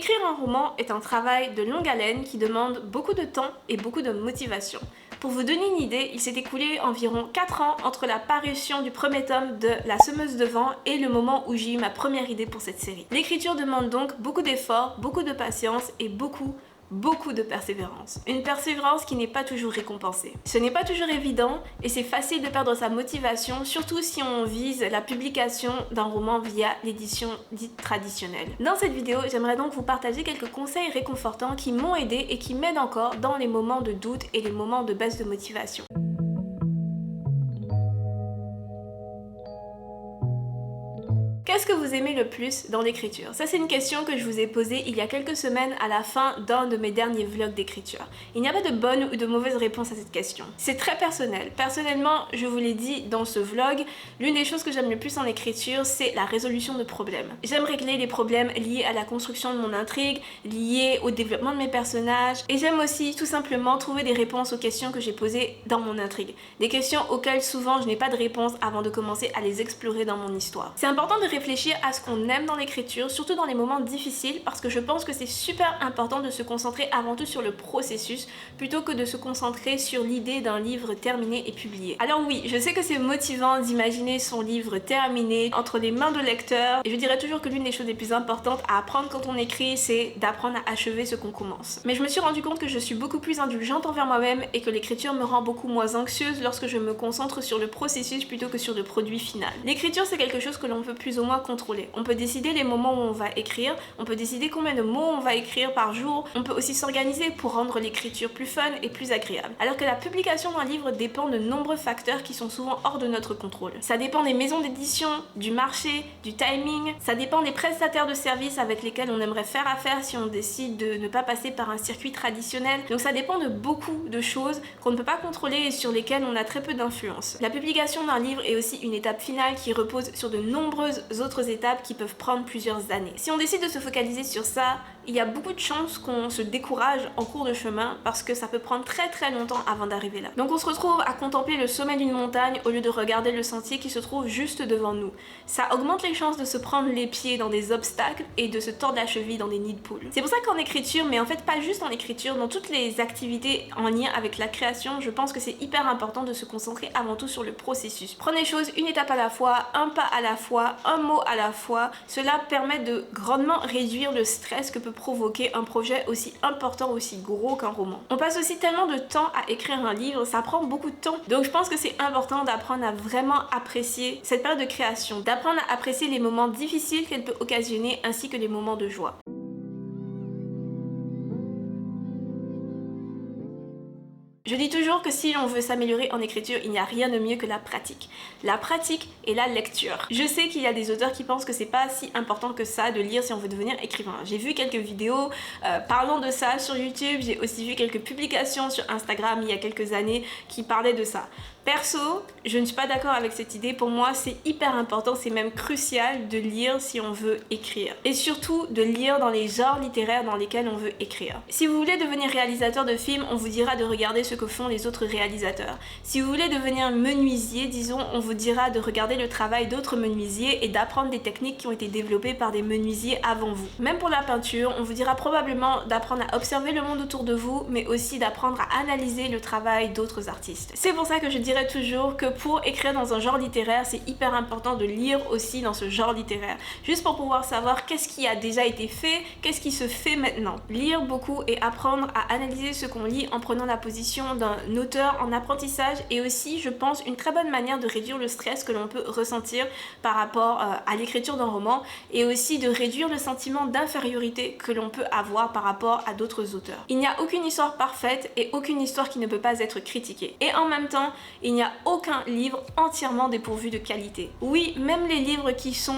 Écrire un roman est un travail de longue haleine qui demande beaucoup de temps et beaucoup de motivation. Pour vous donner une idée, il s'est écoulé environ 4 ans entre la parution du premier tome de La Semeuse de Vent et le moment où j'ai eu ma première idée pour cette série. L'écriture demande donc beaucoup d'efforts, beaucoup de patience et beaucoup de persévérance. Une persévérance qui n'est pas toujours récompensée. Ce n'est pas toujours évident et c'est facile de perdre sa motivation, surtout si on vise la publication d'un roman via l'édition dite traditionnelle. Dans cette vidéo, j'aimerais donc vous partager quelques conseils réconfortants qui m'ont aidé et qui m'aident encore dans les moments de doute et les moments de baisse de motivation. Qu'est-ce que vous aimez le plus dans l'écriture? Ça, c'est une question que je vous ai posée il y a quelques semaines à la fin d'un de mes derniers vlogs d'écriture. Il n'y a pas de bonne ou de mauvaise réponse à cette question. C'est très personnel. Personnellement, je vous l'ai dit dans ce vlog, l'une des choses que j'aime le plus en écriture, c'est la résolution de problèmes. J'aime régler les problèmes liés à la construction de mon intrigue, liés au développement de mes personnages, et j'aime aussi tout simplement trouver des réponses aux questions que j'ai posées dans mon intrigue. Des questions auxquelles souvent je n'ai pas de réponse avant de commencer à les explorer dans mon histoire. C'est important de réfléchir à ce qu'on aime dans l'écriture, surtout dans les moments difficiles, parce que je pense que c'est super important de se concentrer avant tout sur le processus, plutôt que de se concentrer sur l'idée d'un livre terminé et publié. Alors oui, je sais que c'est motivant d'imaginer son livre terminé, entre les mains de lecteurs, et je dirais toujours que l'une des choses les plus importantes à apprendre quand on écrit, c'est d'apprendre à achever ce qu'on commence. Mais je me suis rendu compte que je suis beaucoup plus indulgente envers moi-même et que l'écriture me rend beaucoup moins anxieuse lorsque je me concentre sur le processus plutôt que sur le produit final. L'écriture, c'est quelque chose que l'on peut plus ou moins contrôler. On peut décider les moments où on va écrire, on peut décider combien de mots on va écrire par jour, on peut aussi s'organiser pour rendre l'écriture plus fun et plus agréable. Alors que la publication d'un livre dépend de nombreux facteurs qui sont souvent hors de notre contrôle. Ça dépend des maisons d'édition, du marché, du timing, ça dépend des prestataires de services avec lesquels on aimerait faire affaire si on décide de ne pas passer par un circuit traditionnel. Donc ça dépend de beaucoup de choses qu'on ne peut pas contrôler et sur lesquelles on a très peu d'influence. La publication d'un livre est aussi une étape finale qui repose sur de nombreuses autres étapes qui peuvent prendre plusieurs années. Si on décide de se focaliser sur ça, il y a beaucoup de chances qu'on se décourage en cours de chemin parce que ça peut prendre très longtemps avant d'arriver là. Donc on se retrouve à contempler le sommet d'une montagne au lieu de regarder le sentier qui se trouve juste devant nous. Ça augmente les chances de se prendre les pieds dans des obstacles et de se tordre la cheville dans des nids de poules. C'est pour ça qu'en écriture, mais en fait pas juste en écriture, dans toutes les activités en lien avec la création, je pense que c'est hyper important de se concentrer avant tout sur le processus. Prenez les choses une étape à la fois, un pas à la fois, un mot à la fois. Cela permet de grandement réduire le stress que peut provoquer un projet aussi important, aussi gros qu'un roman. On passe aussi tellement de temps à écrire un livre, ça prend beaucoup de temps. Donc je pense que c'est important d'apprendre à vraiment apprécier cette période de création, d'apprendre à apprécier les moments difficiles qu'elle peut occasionner ainsi que les moments de joie. Je dis toujours que si l'on veut s'améliorer en écriture, il n'y a rien de mieux que la pratique. La pratique et la lecture. Je sais qu'il y a des auteurs qui pensent que c'est pas si important que ça de lire si on veut devenir écrivain. J'ai vu quelques vidéos parlant de ça sur YouTube, j'ai aussi vu quelques publications sur Instagram il y a quelques années qui parlaient de ça. Perso, je ne suis pas d'accord avec cette idée. Pour moi, c'est hyper important, c'est même crucial de lire si on veut écrire. Et surtout, de lire dans les genres littéraires dans lesquels on veut écrire. Si vous voulez devenir réalisateur de films, on vous dira de regarder ce que font les autres réalisateurs. Si vous voulez devenir menuisier, disons, on vous dira de regarder le travail d'autres menuisiers et d'apprendre des techniques qui ont été développées par des menuisiers avant vous. Même pour la peinture, on vous dira probablement d'apprendre à observer le monde autour de vous, mais aussi d'apprendre à analyser le travail d'autres artistes. C'est pour ça que je dirais toujours que pour écrire dans un genre littéraire, c'est hyper important de lire aussi dans ce genre littéraire, juste pour pouvoir savoir qu'est-ce qui a déjà été fait, qu'est-ce qui se fait maintenant. Lire beaucoup et apprendre à analyser ce qu'on lit en prenant la position d'un auteur en apprentissage est aussi, je pense, une très bonne manière de réduire le stress que l'on peut ressentir par rapport à l'écriture d'un roman et aussi de réduire le sentiment d'infériorité que l'on peut avoir par rapport à d'autres auteurs. Il n'y a aucune histoire parfaite et aucune histoire qui ne peut pas être critiquée. Et en même temps, il n'y a aucun livre entièrement dépourvu de qualité. Oui, même les livres qui sont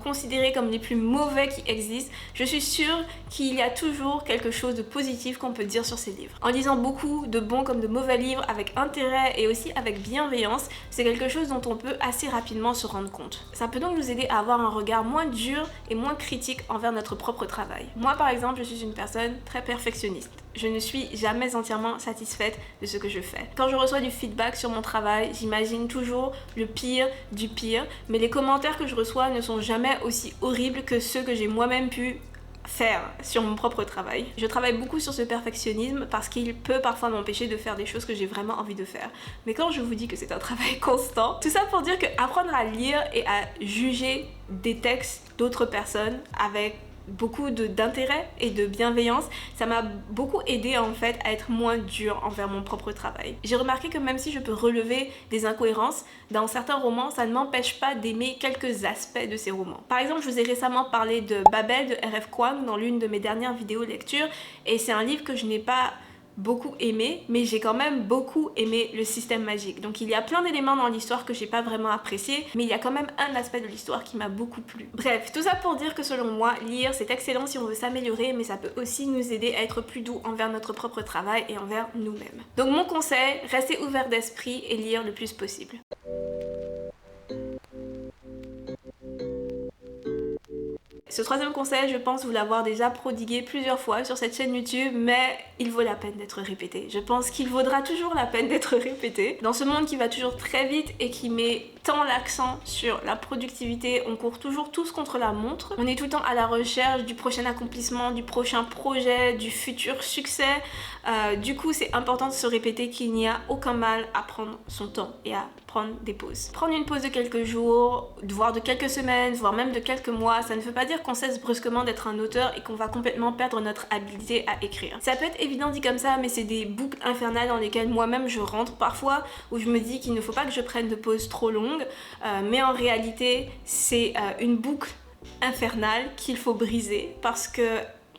considérés comme les plus mauvais qui existent, je suis sûre qu'il y a toujours quelque chose de positif qu'on peut dire sur ces livres. En lisant beaucoup de bons comme de mauvais livres avec intérêt et aussi avec bienveillance, c'est quelque chose dont on peut assez rapidement se rendre compte. Ça peut donc nous aider à avoir un regard moins dur et moins critique envers notre propre travail. Moi par exemple, je suis une personne très perfectionniste. Je ne suis jamais entièrement satisfaite de ce que je fais. Quand je reçois du feedback sur mon travail, j'imagine toujours le pire du pire, mais les commentaires que je reçois ne sont jamais aussi horribles que ceux que j'ai moi-même pu faire sur mon propre travail. Je travaille beaucoup sur ce perfectionnisme parce qu'il peut parfois m'empêcher de faire des choses que j'ai vraiment envie de faire. Mais quand je vous dis que c'est un travail constant, tout ça pour dire que apprendre à lire et à juger des textes d'autres personnes avec beaucoup d'intérêt et de bienveillance, ça m'a beaucoup aidé en fait à être moins dure envers mon propre travail. J'ai remarqué que même si je peux relever des incohérences dans certains romans, ça ne m'empêche pas d'aimer quelques aspects de ces romans. Par exemple, je vous ai récemment parlé de Babel de R.F. Kuang dans l'une de mes dernières vidéos lecture, et c'est un livre que je n'ai pas beaucoup aimé, mais j'ai quand même beaucoup aimé le système magique. Donc il y a plein d'éléments dans l'histoire que j'ai pas vraiment apprécié, mais il y a quand même un aspect de l'histoire qui m'a beaucoup plu. Bref, tout ça pour dire que selon moi, lire c'est excellent si on veut s'améliorer, mais ça peut aussi nous aider à être plus doux envers notre propre travail et envers nous-mêmes. Donc mon conseil, restez ouvert d'esprit et lire le plus possible. Ce troisième conseil, je pense vous l'avoir déjà prodigué plusieurs fois sur cette chaîne YouTube, mais il vaut la peine d'être répété. Je pense qu'il vaudra toujours la peine d'être répété. Dans ce monde qui va toujours très vite et qui met tant l'accent sur la productivité, on court toujours tous contre la montre. On est tout le temps à la recherche du prochain accomplissement, du prochain projet, du futur succès. Du coup, c'est important de se répéter qu'il n'y a aucun mal à prendre son temps et à prendre des pauses. Prendre une pause de quelques jours, voire de quelques semaines, voire même de quelques mois, ça ne veut pas dire qu'on cesse brusquement d'être un auteur et qu'on va complètement perdre notre habilité à écrire. Ça peut être évident dit comme ça, mais c'est des boucles infernales dans lesquelles moi-même je rentre parfois, où je me dis qu'il ne faut pas que je prenne de pauses trop longues, mais en réalité, c'est une boucle infernale qu'il faut briser parce que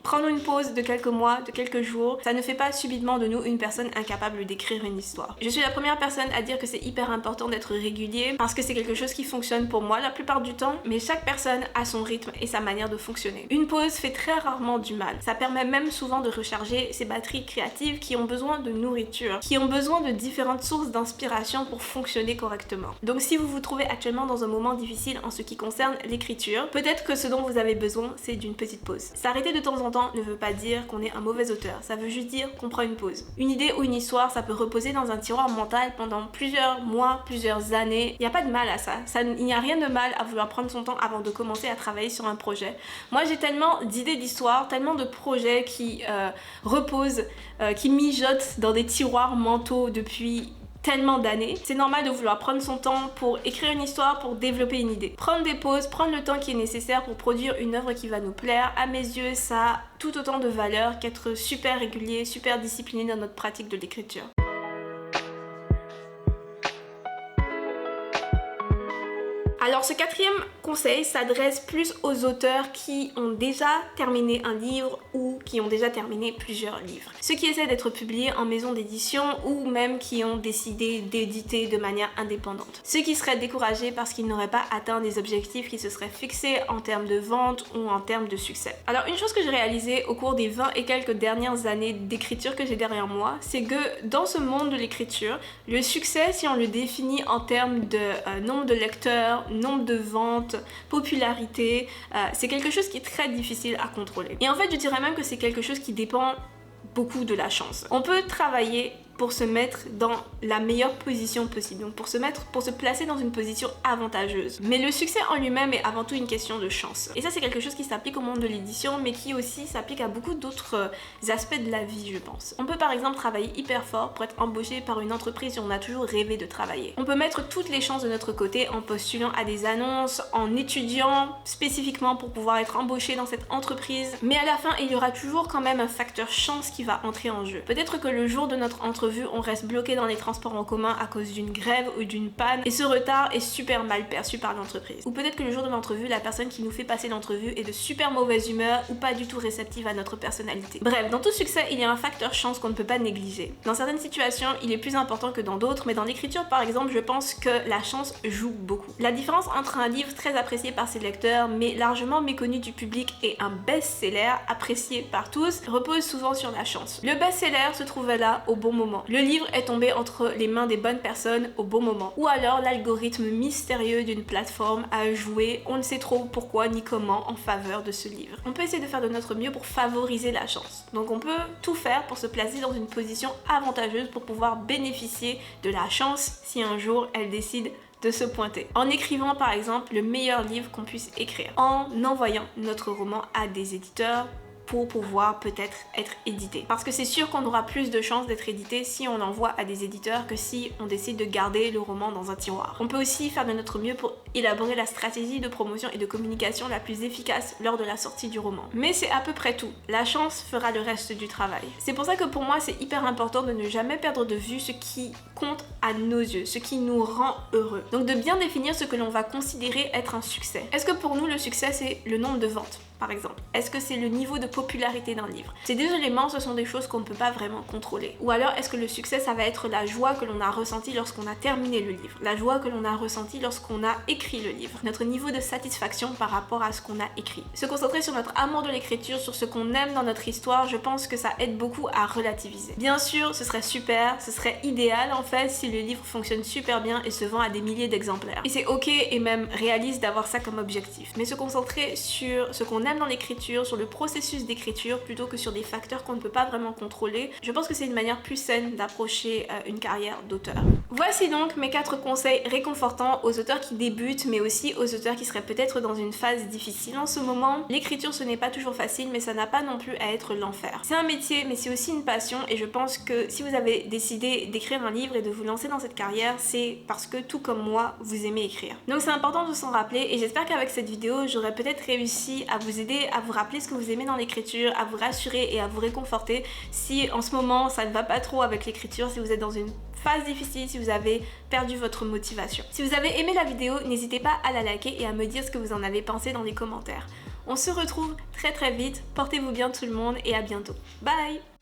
prendre une pause de quelques mois, de quelques jours, ça ne fait pas subitement de nous une personne incapable d'écrire une histoire. Je suis la première personne à dire que c'est hyper important d'être régulier parce que c'est quelque chose qui fonctionne pour moi la plupart du temps, mais chaque personne a son rythme et sa manière de fonctionner. Une pause fait très rarement du mal. Ça permet même souvent de recharger ces batteries créatives qui ont besoin de nourriture, qui ont besoin de différentes sources d'inspiration pour fonctionner correctement. Donc si vous vous trouvez actuellement dans un moment difficile en ce qui concerne l'écriture, peut-être que ce dont vous avez besoin, c'est d'une petite pause. S'arrêter de temps en temps ne veut pas dire qu'on est un mauvais auteur, ça veut juste dire qu'on prend une pause. Une idée ou une histoire, ça peut reposer dans un tiroir mental pendant plusieurs mois, plusieurs années. Il n'y a pas de mal à ça. Il n'y a rien de mal à vouloir prendre son temps avant de commencer à travailler sur un projet. Moi, j'ai tellement d'idées d'histoires, tellement de projets qui reposent, qui mijotent dans des tiroirs mentaux depuis tellement d'années. C'est normal de vouloir prendre son temps pour écrire une histoire, pour développer une idée. Prendre des pauses, prendre le temps qui est nécessaire pour produire une œuvre qui va nous plaire, à mes yeux, ça a tout autant de valeur qu'être super régulier, super discipliné dans notre pratique de l'écriture. Alors ce quatrième conseil s'adresse plus aux auteurs qui ont déjà terminé un livre ou qui ont déjà terminé plusieurs livres. Ceux qui essaient d'être publiés en maison d'édition ou même qui ont décidé d'éditer de manière indépendante. Ceux qui seraient découragés parce qu'ils n'auraient pas atteint des objectifs qui se seraient fixés en termes de vente ou en termes de succès. Alors une chose que j'ai réalisée au cours des 20 et quelques dernières années d'écriture que j'ai derrière moi, c'est que dans ce monde de l'écriture, le succès, si on le définit en termes de nombre de lecteurs, nombre de ventes, popularité, c'est quelque chose qui est très difficile à contrôler. Et en fait, je dirais même que c'est quelque chose qui dépend beaucoup de la chance. On peut travailler pour se mettre dans la meilleure position possible, donc pour se placer dans une position avantageuse. Mais le succès en lui-même est avant tout une question de chance. Et ça, c'est quelque chose qui s'applique au monde de l'édition, mais qui aussi s'applique à beaucoup d'autres aspects de la vie, je pense. On peut par exemple travailler hyper fort pour être embauché par une entreprise où on a toujours rêvé de travailler. On peut mettre toutes les chances de notre côté en postulant à des annonces, en étudiant spécifiquement pour pouvoir être embauché dans cette entreprise, mais à la fin, il y aura toujours quand même un facteur chance qui va entrer en jeu. Peut-être que le jour de notre entrevue, on reste bloqué dans les transports en commun à cause d'une grève ou d'une panne et ce retard est super mal perçu par l'entreprise. Ou peut-être que le jour de l'entrevue, la personne qui nous fait passer l'entrevue est de super mauvaise humeur ou pas du tout réceptive à notre personnalité. Bref, dans tout succès, il y a un facteur chance qu'on ne peut pas négliger. Dans certaines situations, il est plus important que dans d'autres, mais dans l'écriture par exemple, je pense que la chance joue beaucoup. La différence entre un livre très apprécié par ses lecteurs mais largement méconnu du public et un best-seller apprécié par tous repose souvent sur la chance. Le best-seller se trouvait là au bon moment. Le livre est tombé entre les mains des bonnes personnes au bon moment. Ou alors l'algorithme mystérieux d'une plateforme a joué, on ne sait trop pourquoi ni comment, en faveur de ce livre. On peut essayer de faire de notre mieux pour favoriser la chance. Donc on peut tout faire pour se placer dans une position avantageuse pour pouvoir bénéficier de la chance si un jour elle décide de se pointer. En écrivant par exemple le meilleur livre qu'on puisse écrire. En envoyant notre roman à des éditeurs pour pouvoir peut-être être édité. Parce que c'est sûr qu'on aura plus de chances d'être édité si on l'envoie à des éditeurs que si on décide de garder le roman dans un tiroir. On peut aussi faire de notre mieux pour élaborer la stratégie de promotion et de communication la plus efficace lors de la sortie du roman. Mais c'est à peu près tout. La chance fera le reste du travail. C'est pour ça que pour moi c'est hyper important de ne jamais perdre de vue ce qui compte à nos yeux, ce qui nous rend heureux. Donc de bien définir ce que l'on va considérer être un succès. Est-ce que pour nous le succès c'est le nombre de ventes par exemple? Est-ce que c'est le niveau de popularité d'un livre? Ces deux éléments, ce sont des choses qu'on ne peut pas vraiment contrôler. Ou alors, est-ce que le succès, ça va être la joie que l'on a ressentie lorsqu'on a terminé le livre? La joie que l'on a ressentie lorsqu'on a écrit le livre? Notre niveau de satisfaction par rapport à ce qu'on a écrit. Se concentrer sur notre amour de l'écriture, sur ce qu'on aime dans notre histoire, je pense que ça aide beaucoup à relativiser. Bien sûr, ce serait super, ce serait idéal en fait si le livre fonctionne super bien et se vend à des milliers d'exemplaires. Et c'est ok et même réaliste d'avoir ça comme objectif. Mais se concentrer sur ce qu'on aime dans l'écriture, sur le processus d'écriture plutôt que sur des facteurs qu'on ne peut pas vraiment contrôler, je pense que c'est une manière plus saine d'approcher une carrière d'auteur. Voici donc mes 4 conseils réconfortants aux auteurs qui débutent mais aussi aux auteurs qui seraient peut-être dans une phase difficile en ce moment. L'écriture ce n'est pas toujours facile mais ça n'a pas non plus à être l'enfer. C'est un métier mais c'est aussi une passion et je pense que si vous avez décidé d'écrire un livre et de vous lancer dans cette carrière, c'est parce que tout comme moi, vous aimez écrire. Donc c'est important de s'en rappeler et j'espère qu'avec cette vidéo, j'aurai peut-être réussi à vous aider à vous rappeler ce que vous aimez dans l'écriture, à vous rassurer et à vous réconforter si en ce moment ça ne va pas trop avec l'écriture, si vous êtes dans une phase difficile, si vous avez perdu votre motivation. Si vous avez aimé la vidéo, n'hésitez pas à la liker et à me dire ce que vous en avez pensé dans les commentaires. On se retrouve très vite, portez-vous bien tout le monde et à bientôt. Bye!